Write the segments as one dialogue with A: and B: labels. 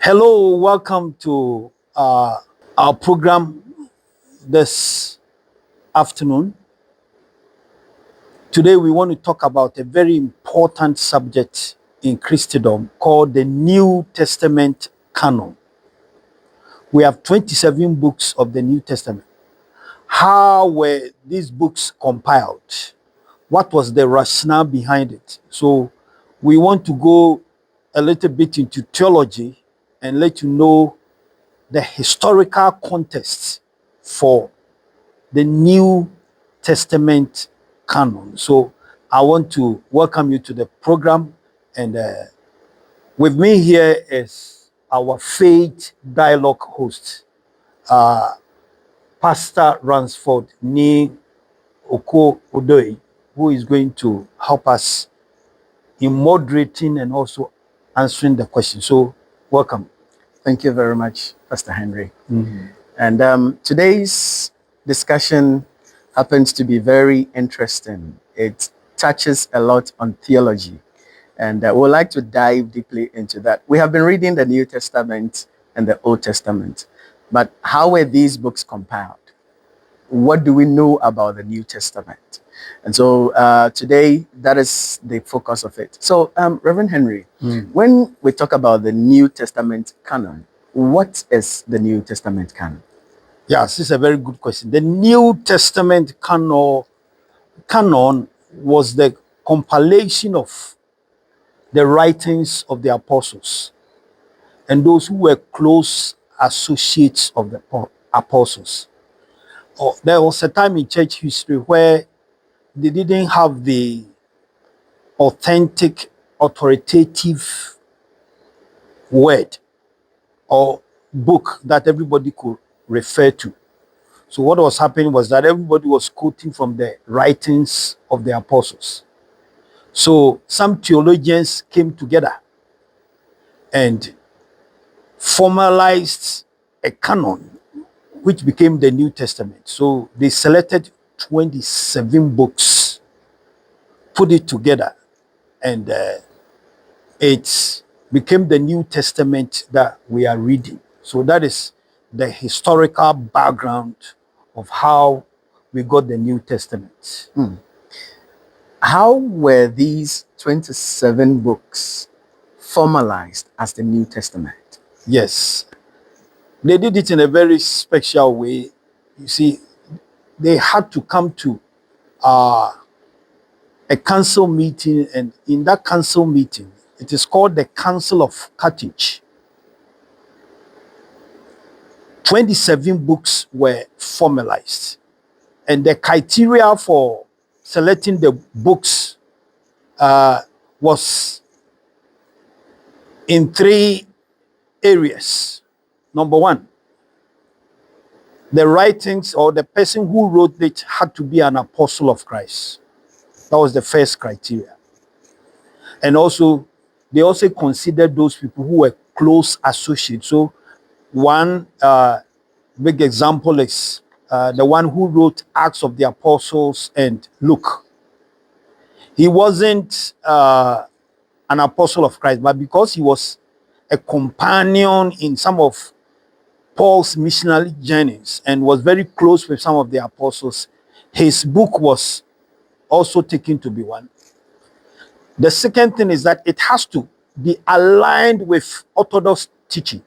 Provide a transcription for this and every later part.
A: Hello, welcome to our program this afternoon. Today, we want to talk about a very important subject in Christendom called the New Testament canon. We have 27 books of the New Testament. How were these books compiled? What was the rationale behind it? So, we want to go a little bit into theology and let you know the historical context for the New Testament canon. So I want to welcome you to the program, and with me here is our faith dialogue host, Pastor Ransford Ni Oko Odoi, who is going to help us in moderating and also answering the question. So welcome.
B: Thank you very much, Pastor Henry. And today's discussion happens to be very interesting. It touches a lot on theology, and we'd like to dive deeply into that. We have been reading the New Testament and the Old Testament, but how were these books compiled? What do we know about the New Testament? And so today, that is the focus of it. So, Reverend Henry, when we talk about the New Testament canon, what is the New Testament canon?
A: Yes, this is a very good question. The New Testament canon was the compilation of the writings of the apostles and those who were close associates of the apostles. There was a time in church history where they didn't have the authentic, authoritative word or book that everybody could refer to. So what was happening was that everybody was quoting from the writings of the apostles. So some theologians came together and formalized a canon which became the New Testament. So they selected 27 books, put it together, and it became the New Testament that we are reading. So that is the historical background of how we got the New Testament.
B: How were these 27 books formalized as the New Testament?
A: Yes, they did it in a very special way. You see, they had to come to a council meeting, and in that council meeting, it is called the Council of Carthage. 27 books were formalized, and the criteria for selecting the books was in three areas. Number one, the writings or the person who wrote it had to be an apostle of Christ. That was the first criteria. And also, they also considered those people who were close associates. So one big example is the one who wrote Acts of the Apostles and Luke. He wasn't an apostle of Christ, but because he was a companion in some of Paul's missionary journeys and was very close with some of the apostles, his book was also taken to be one. The second thing is that it has to be aligned with Orthodox teaching.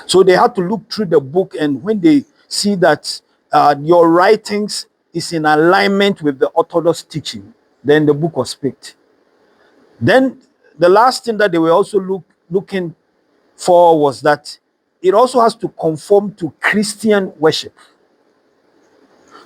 A: So they had to look through the book, and when they see that your writings is in alignment with the Orthodox teaching, then the book was picked. Then the last thing that they were also looking for was that it also has to conform to Christian worship.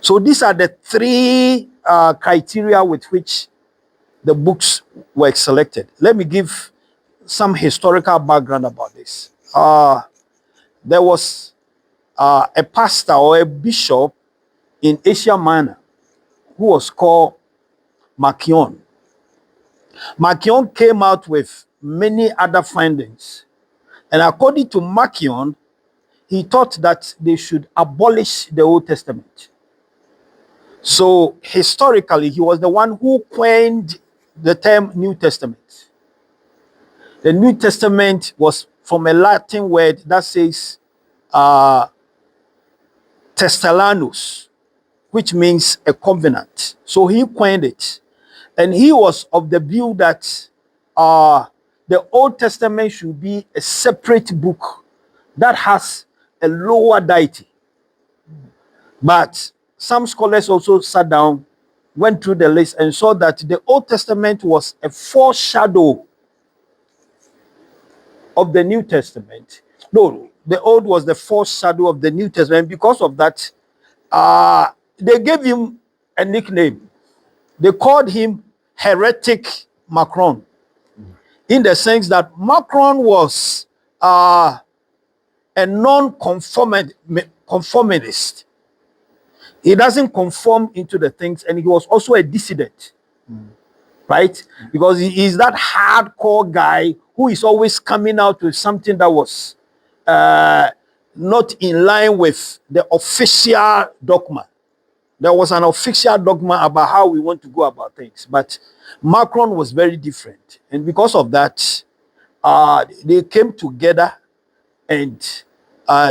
A: So these are the three criteria with which the books were selected. Let me give some historical background about this. There was a pastor or a bishop in Asia Minor who was called Marcion. Marcion came out with many other findings. And according to Marcion, he thought that they should abolish the Old Testament. So historically, he was the one who coined the term New Testament. The New Testament was from a Latin word that says testellanus, which means a covenant. So he coined it. And he was of the view that the Old Testament should be a separate book that has a lower deity. But some scholars also sat down, went through the list, and saw that the Old Testament was a foreshadow of the New Testament. No, the Old was the foreshadow of the New Testament. Because of that, they gave him a nickname. They called him Heretic Macron, in the sense that Macron was a non-conformist. He doesn't conform into the things, and he was also a dissident, right? Because he is that hardcore guy who is always coming out with something that was not in line with the official dogma. There was an official dogma about how we want to go about things, but Macron was very different. And because of that, they came together and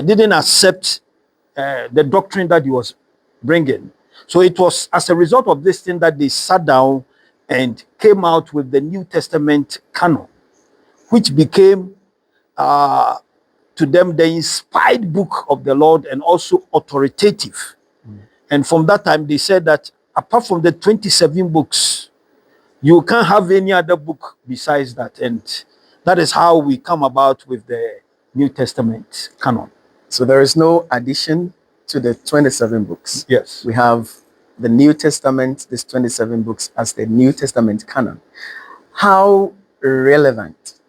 A: didn't accept the doctrine that he was bringing. So it was as a result of this thing that they sat down and came out with the New Testament canon, which became to them the inspired book of the Lord and also authoritative. And from that time, they said that apart from the 27 books, you can't have any other book besides that. And that is how we come about with the New Testament canon.
B: So there is no addition to the 27 books.
A: Yes.
B: We have the New Testament, these 27 books, as the New Testament canon. How relevant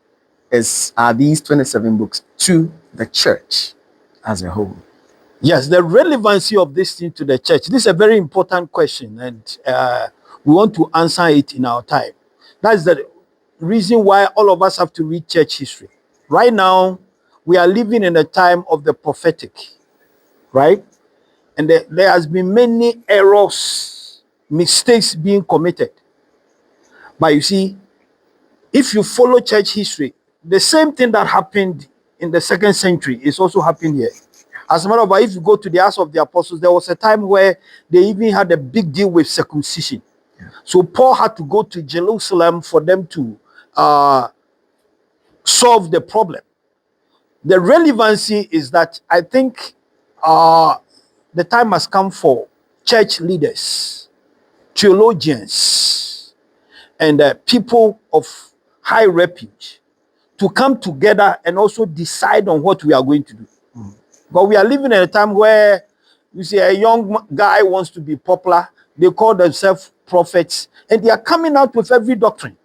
B: are these 27 books to the church as a whole?
A: Yes, the relevancy of this thing to the church. This is a very important question, and we want to answer it in our time. That's the reason why all of us have to read church history. Right now, we are living in a time of the prophetic, right? And there has been many errors, mistakes being committed. But you see, if you follow church history, the same thing that happened in the 2nd century is also happening here. As a matter of fact, if you go to the Acts of the Apostles, there was a time where they even had a big deal with circumcision. Yeah. So Paul had to go to Jerusalem for them to solve the problem. The relevancy is that I think the time has come for church leaders, theologians, and people of high repute to come together and also decide on what we are going to do. But we are living in a time where you see a young guy wants to be popular. They call themselves prophets, and they are coming out with every doctrine.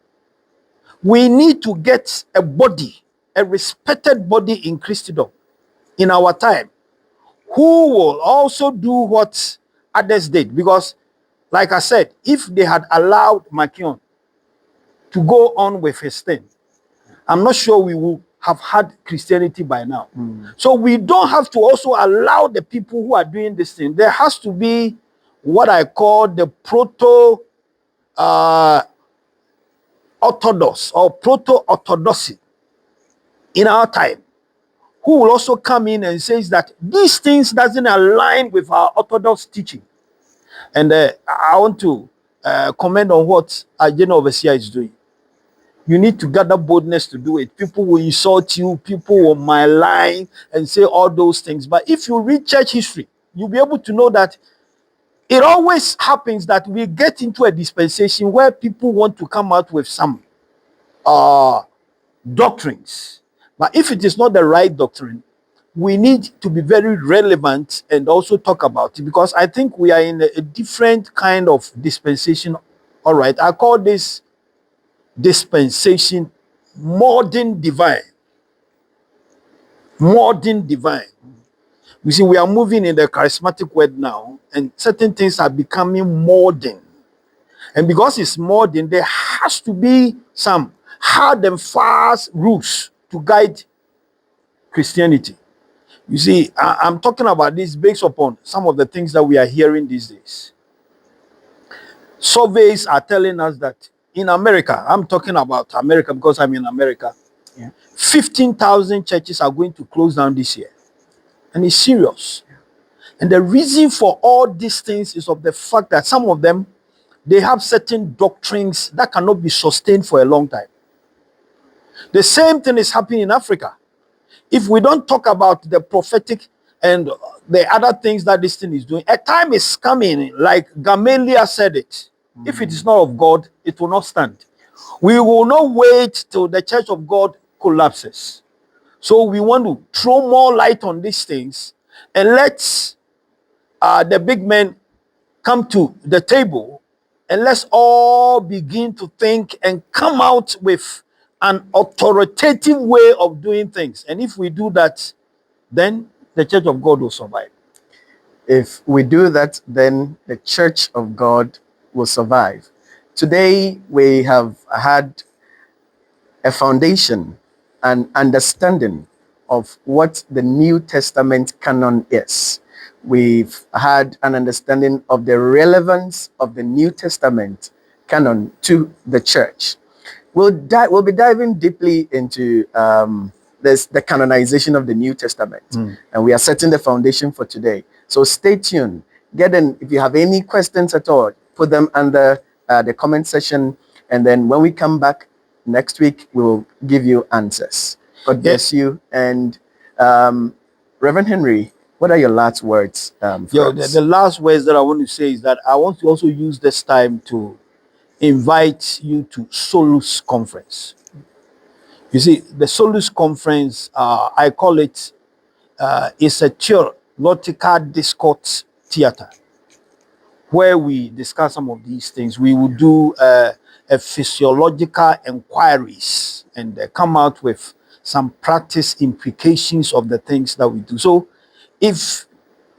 A: We need to get a body, a respected body in Christendom in our time, who will also do what others did. Because, like I said, if they had allowed Makion to go on with his thing, I'm not sure we would have had Christianity by now. So we don't have to also allow the people who are doing this thing. There has to be what I call the proto-orthodox or proto-orthodoxy in our time, who will also come in and says that these things doesn't align with our orthodox teaching. And I want to comment on what our general overseer is doing. You need to gather boldness to do it. People will insult you, people will malign and say all those things. But if you read church history, you'll be able to know that it always happens that we get into a dispensation where people want to come out with some doctrines. But if it is not the right doctrine, we need to be very relevant and also talk about it, because I think we are in a different kind of dispensation. All right, I call this dispensation modern divine. Modern divine. You see, we are moving in the charismatic world now, and certain things are becoming modern. And because it's modern, there has to be some hard and fast rules to guide Christianity. You see, I'm talking about this based upon some of the things that we are hearing these days. Surveys are telling us that in America, I'm talking about America because I'm in America,
B: Yeah.
A: 15,000 churches are going to close down this year. And it's serious. And the reason for all these things is of the fact that some of them, they have certain doctrines that cannot be sustained for a long time. The same thing is happening in Africa. If we don't talk about the prophetic and the other things that this thing is doing, a time is coming, like Gamaliel said it. If it is not of God, it will not stand. We will not wait till the church of God collapses. So we want to throw more light on these things and let the big men come to the table, and let's all begin to think and come out with an authoritative way of doing things. And if we do that, then the church of God will survive.
B: If we do that, then the church of God will survive. Today, we have had a foundation, an understanding of what the New Testament canon is. We've had an understanding of the relevance of the New Testament canon to the church. We'll be diving deeply into the canonization of the New Testament, and we are setting the foundation for today. So stay tuned. If you have any questions at all, put them under the comment section, and then when we come back next week, we will give you answers. God bless you. And Reverend Henry, what are your last words?
A: The last words that I want to say is that I want to also use this time to invite you to Solus Conference. You see, the Solus Conference, I call it, it's a theological discourse theater where we discuss some of these things. We will do a physiological inquiries and come out with some practice implications of the things that we do. So if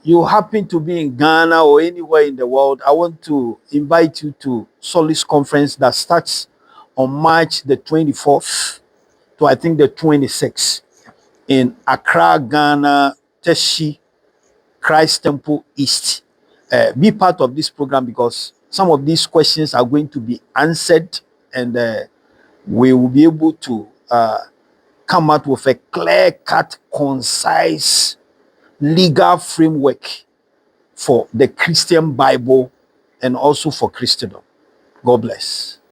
A: you happen to be in Ghana or anywhere in the world, I want to invite you to Solus Conference that starts on March the 24th to I think the 26th in Accra, Ghana, Teshi, Christ Temple East. Be part of this program because some of these questions are going to be answered, and we will be able to come out with a clear-cut, concise, legal framework for the Christian Bible and also for Christendom. God bless.